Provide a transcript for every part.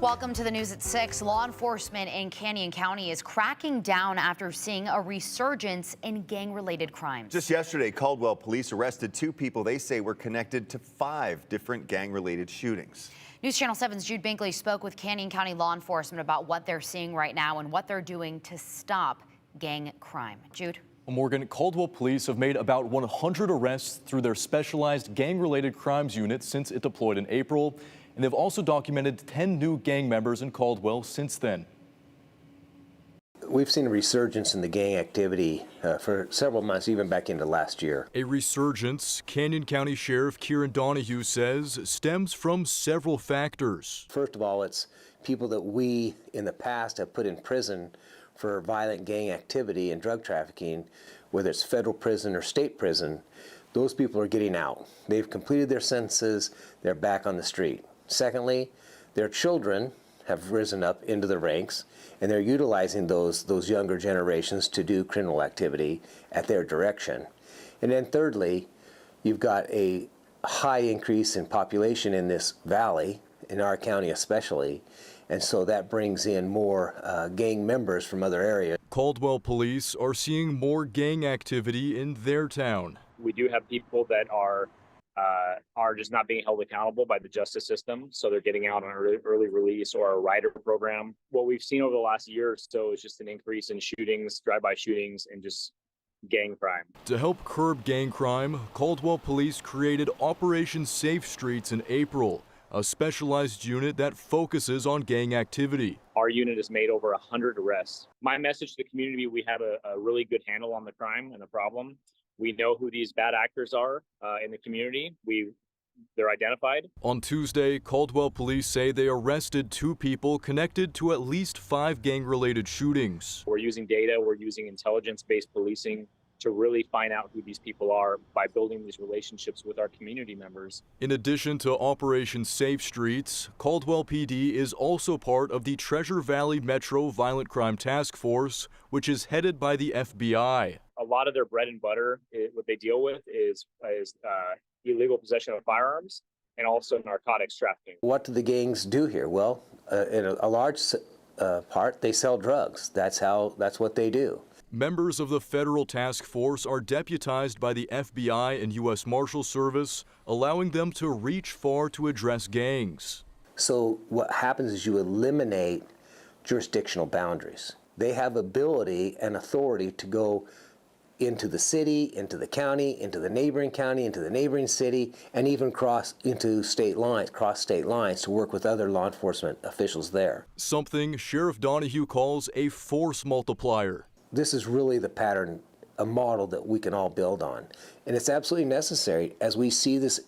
Welcome to the news at 6. Law enforcement in Canyon County is cracking down after seeing a resurgence in gang-related crimes. Just yesterday, Caldwell Police arrested 2 people they say were connected to 5 different gang-related shootings. News Channel 7's Jude Binkley spoke with Canyon County law enforcement about what they're seeing right now and what they're doing to stop gang crime. Jude? Morgan, Caldwell Police have made about 100 arrests through their specialized gang-related crimes unit since it deployed in April. And they've also documented 10 new gang members in Caldwell since then. We've seen a resurgence in the gang activity for several months, even back into last year. A resurgence, Canyon County Sheriff Kieran Donahue says, stems from several factors. First of all, it's people that we in the past have put in prison for violent gang activity and drug trafficking, whether it's federal prison or state prison. Those people are getting out. They've completed their sentences. They're back on the street. Secondly, their children have risen up into the ranks, and they're utilizing those younger generations to do criminal activity at their direction. And then thirdly, you've got a high increase in population in this valley, in our county especially, and so that brings in more gang members from other areas. Caldwell Police are seeing more gang activity in their town. We do have people that are just not being held accountable by the justice system, so they're getting out on an early release or a rider program. What we've seen over the last year or so is just an increase in shootings, drive-by shootings, and just gang crime. To help curb gang crime, Caldwell Police created Operation Safe Streets in April, a specialized unit that focuses on gang activity. Our unit has made over 100 arrests. My message to the community: we have a really good handle on the crime and the problem. We know who these bad actors are in the community. They're identified. On Tuesday, Caldwell Police say they arrested 2 people connected to at least 5 gang-related shootings. We're using data, we're using intelligence-based policing to really find out who these people are by building these relationships with our community members. In addition to Operation Safe Streets, Caldwell PD is also part of the Treasure Valley Metro Violent Crime Task Force, which is headed by the FBI. A lot of their bread and butter, what they deal with is illegal possession of firearms and also narcotics trafficking. What do the gangs do here? Well, in a large part, they sell drugs. That's what they do. Members of the federal task force are deputized by the FBI and U.S. Marshal Service, allowing them to reach far to address gangs. So what happens is you eliminate jurisdictional boundaries. They have ability and authority to go into the city, into the county, into the neighboring city, and even cross state lines to work with other law enforcement officials there. Something Sheriff Donahue calls a force multiplier. This is really the pattern, a model that we can all build on. And it's absolutely necessary as we see this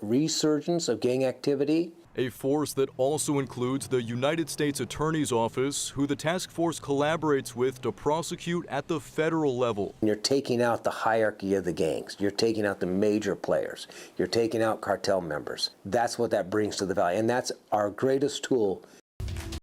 resurgence of gang activity. A force that also includes the United States Attorney's Office, who the task force collaborates with to prosecute at the federal level. You're taking out the hierarchy of the gangs. You're taking out the major players. You're taking out cartel members. That's what that brings to the valley. And that's our greatest tool